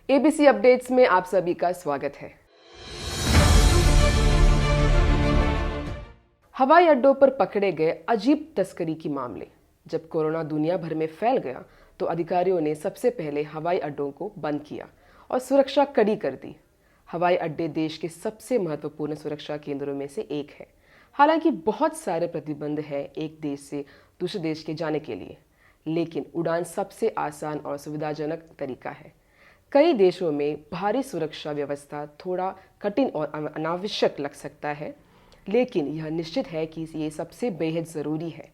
ABC updates में आप सभी का स्वागत है। हवाई अड्डों पर पकड़े गए अजीब तस्करी की मामले। जब कोरोना दुनिया भर में फैल गया तो अधिकारियों ने सबसे पहले हवाई अड्डों को बंद किया और सुरक्षा कड़ी कर दी। हवाई अड्डे देश के सबसे महत्वपूर्ण सुरक्षा केंद्रों में से एक है। हालांकि बहुत सारे प्रतिबंध हैं एक देश से दूसरे देश के जाने के लिए, लेकिन उड़ान सबसे आसान और सुविधाजनक तरीका है। कई देशों में भारी सुरक्षा व्यवस्था थोड़ा कठिन और अनावश्यक लग सकता है, लेकिन यह निश्चित है कि ये सबसे बेहद ज़रूरी है।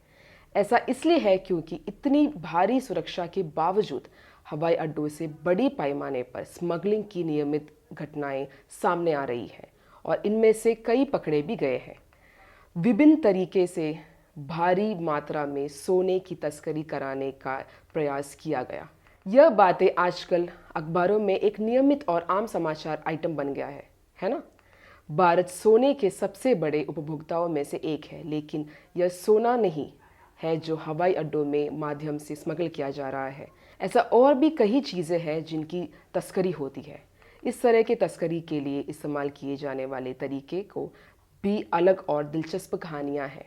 ऐसा इसलिए है क्योंकि इतनी भारी सुरक्षा के बावजूद हवाई अड्डों से बड़ी पैमाने पर स्मगलिंग की नियमित घटनाएं सामने आ रही है और इनमें से कई पकड़े भी गए हैं। विभिन्न तरीके से भारी मात्रा में सोने की तस्करी कराने का प्रयास किया गया। यह बातें आजकल अखबारों में एक नियमित और आम समाचार आइटम बन गया है ना? भारत सोने के सबसे बड़े उपभोक्ताओं में से एक है, लेकिन यह सोना नहीं है जो हवाई अड्डों में माध्यम से स्मगल किया जा रहा है। ऐसा और भी कई चीज़ें हैं जिनकी तस्करी होती है। इस तरह के तस्करी के लिए इस्तेमाल किए जाने वाले तरीके को भी अलग और दिलचस्प कहानियां हैं।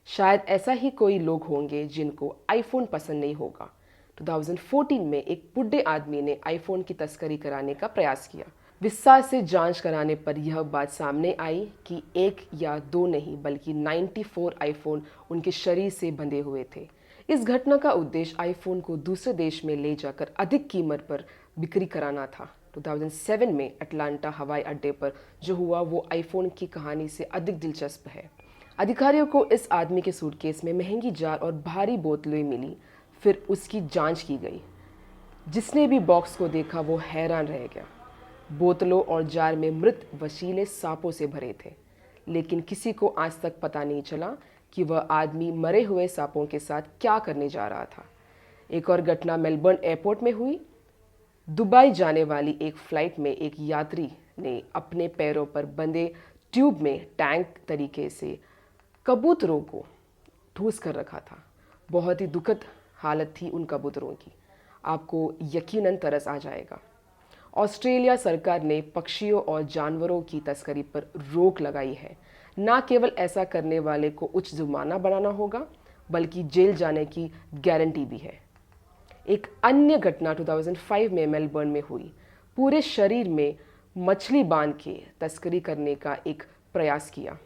शायद ऐसा ही कोई लोग होंगे जिनको आईफोन पसंद नहीं होगा। 2014 में एक बुढ़े आदमी ने आईफोन की तस्करी कराने का प्रयास किया। विस्तार से जांच कराने पर यह बात सामने आई कि एक या दो नहीं बल्कि 94 आईफोन उनके शरीर से बंधे हुए थे। इस घटना का उद्देश्य आईफोन को दूसरे देश में ले जाकर अधिक कीमत पर बिक्री कराना था। 2007 में अटलांटा हवाई अड्डे पर जो हुआ वो आईफोन की कहानी से अधिक दिलचस्प है। अधिकारियों को इस आदमी के सूटकेस में महंगी जार और भारी बोतलें मिली। फिर उसकी जांच की गई। जिसने भी बॉक्स को देखा वो हैरान रह गया। बोतलों और जार में मृत वसीले सांपों से भरे थे, लेकिन किसी को आज तक पता नहीं चला कि वह आदमी मरे हुए सांपों के साथ क्या करने जा रहा था। एक और घटना मेलबर्न एयरपोर्ट में हुई। दुबई जाने वाली एक फ्लाइट में एक यात्री ने अपने पैरों पर बंधे ट्यूब में टैंक तरीके से कबूतरों को ठूस कर रखा था। बहुत ही दुखद हालत थी उन कबूतरों की। आपको यकीनन तरस आ जाएगा। ऑस्ट्रेलिया सरकार ने पक्षियों और जानवरों की तस्करी पर रोक लगाई है। न केवल ऐसा करने वाले को उच्च जुर्माना बनाना होगा, बल्कि जेल जाने की गारंटी भी है। एक अन्य घटना 2005 में मेलबर्न में हुई। पूरे शरीर में मछली बांध के तस्करी करने का एक प्रयास किया,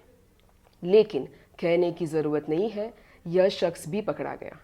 लेकिन कहने की ज़रूरत नहीं है, यह शख्स भी पकड़ा गया।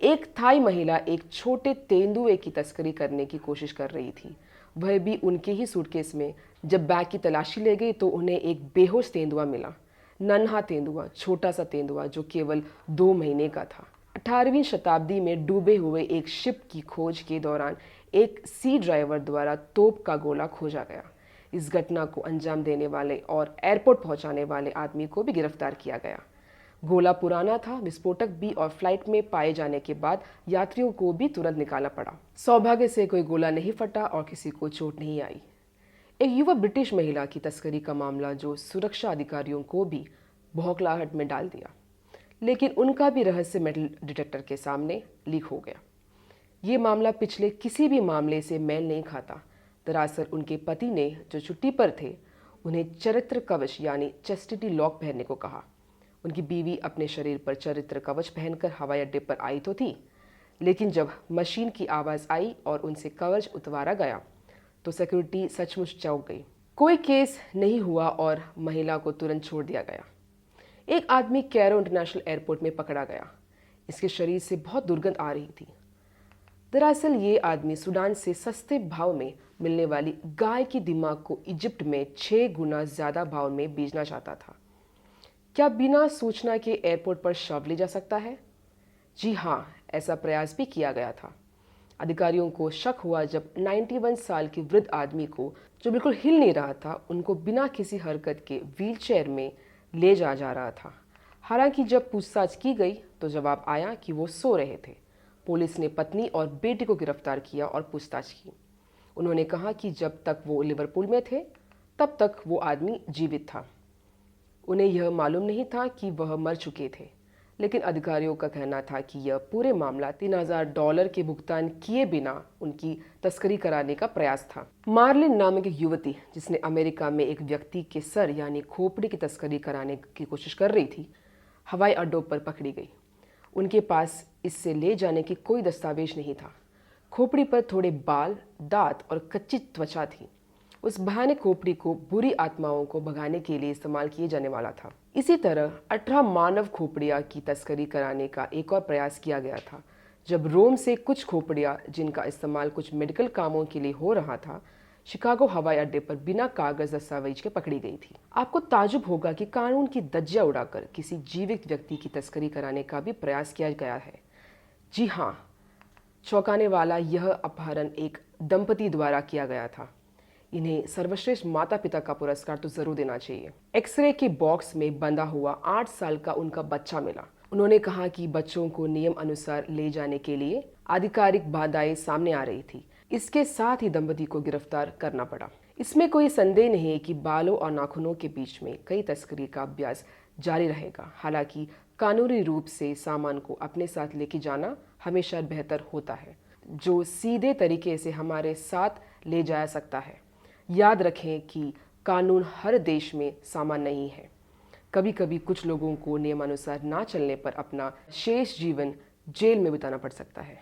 एक थाई महिला एक छोटे तेंदुए की तस्करी करने की कोशिश कर रही थी, वह भी उनके ही सूटकेस में। जब बैग की तलाशी ले गई तो उन्हें एक बेहोश तेंदुआ मिला। नन्हा तेंदुआ, छोटा सा तेंदुआ जो केवल 2 महीने का था। 18वीं शताब्दी में डूबे हुए एक शिप की खोज के दौरान एक सी ड्राइवर द्वारा तोप का गोला खोजा गया। इस घटना को अंजाम देने वाले और एयरपोर्ट पहुंचाने वाले आदमी को भी गिरफ्तार किया गया। गोला पुराना था, विस्फोटक भी, और फ्लाइट में पाए जाने के बाद यात्रियों को भी तुरंत निकाला पड़ा। सौभाग्य से कोई गोला नहीं फटा और किसी को चोट नहीं आई। एक युवा ब्रिटिश महिला की तस्करी का मामला जो सुरक्षा अधिकारियों को भी बौखलाहट में डाल दिया, लेकिन उनका भी रहस्य मेटल डिटेक्टर के सामने लीक हो गया। ये मामला पिछले किसी भी मामले से मेल नहीं खाता। दरअसल उनके पति ने, जो छुट्टी पर थे, उन्हें चरित्र कवच यानी चेस्टिटी लॉक पहनने को कहा। उनकी बीवी अपने शरीर पर चरित्र कवच पहनकर हवाई अड्डे पर आई तो थी, लेकिन जब मशीन की आवाज़ आई और उनसे कवच उतारा गया तो सिक्योरिटी सचमुच चौंक गई। कोई केस नहीं हुआ और महिला को तुरंत छोड़ दिया गया। एक आदमी कैरो इंटरनेशनल एयरपोर्ट में पकड़ा गया। इसके शरीर से बहुत दुर्गंध आ रही थी। दरअसल ये आदमी सूडान से सस्ते भाव में मिलने वाली गाय की दिमाग को इजिप्ट में 6 गुना ज़्यादा भाव में बेचना चाहता था। क्या बिना सूचना के एयरपोर्ट पर शव ले जा सकता है? जी हाँ, ऐसा प्रयास भी किया गया था। अधिकारियों को शक हुआ जब 91 साल के वृद्ध आदमी को, जो बिल्कुल हिल नहीं रहा था, उनको बिना किसी हरकत के व्हीलचेयर में ले जा रहा था। हालांकि जब पूछताछ की गई तो जवाब आया कि वो सो रहे थे। पुलिस ने पत्नी और बेटी को गिरफ्तार किया और पूछताछ की। उन्होंने कहा कि जब तक वो लिवरपूल में थे तब तक वो आदमी जीवित था। उन्हें यह मालूम नहीं था कि वह मर चुके थे, लेकिन अधिकारियों का कहना था कि यह पूरे मामला $3000 के भुगतान किए बिना उनकी तस्करी कराने का प्रयास था। मार्लिन नामक एक युवती, जिसने अमेरिका में एक व्यक्ति के सर यानी खोपड़ी की तस्करी कराने की कोशिश कर रही थी, हवाई अड्डों पर पकड़ी गई। उनके पास इससे ले जाने की कोई दस्तावेज नहीं था। खोपड़ी पर थोड़े बाल, दांत और कच्ची त्वचा थी। उस बहाने खोपड़ी को बुरी आत्माओं को भगाने के लिए इस्तेमाल किए जाने वाला था। इसी तरह 18 मानव खोपड़ियां की तस्करी कराने का एक और प्रयास किया गया था, जब रोम से कुछ खोपड़ियां, जिनका इस्तेमाल कुछ मेडिकल कामों के लिए हो रहा था, शिकागो हवाई अड्डे पर बिना कागज दस्तावेज के पकड़ी गई थी। आपको ताजुब होगा कि कानून की धज्जियां उड़ाकर किसी जीवित व्यक्ति की तस्करी कराने का भी प्रयास किया गया है। जी हाँ, चौंकाने वाला यह अपहरण एक दंपति द्वारा किया गया था। इन्हें सर्वश्रेष्ठ माता पिता का पुरस्कार तो जरूर देना चाहिए। एक्सरे के बॉक्स में बंधा हुआ 8 साल का उनका बच्चा मिला। उन्होंने कहा कि बच्चों को नियम अनुसार ले जाने के लिए आधिकारिक बाधाएं सामने आ रही थी। इसके साथ ही दंपति को गिरफ्तार करना पड़ा। इसमें कोई संदेह नहीं है कि बालों और नाखूनों के बीच में कई तस्करी का अभ्यास जारी रहेगा। हालांकि कानूनी रूप से सामान को अपने साथ लेके जाना हमेशा बेहतर होता है, जो सीधे तरीके से हमारे साथ ले जाया सकता है। याद रखें कि कानून हर देश में समान नहीं है। कभी कभी कुछ लोगों को नियमानुसार ना चलने पर अपना शेष जीवन जेल में बिताना पड़ सकता है।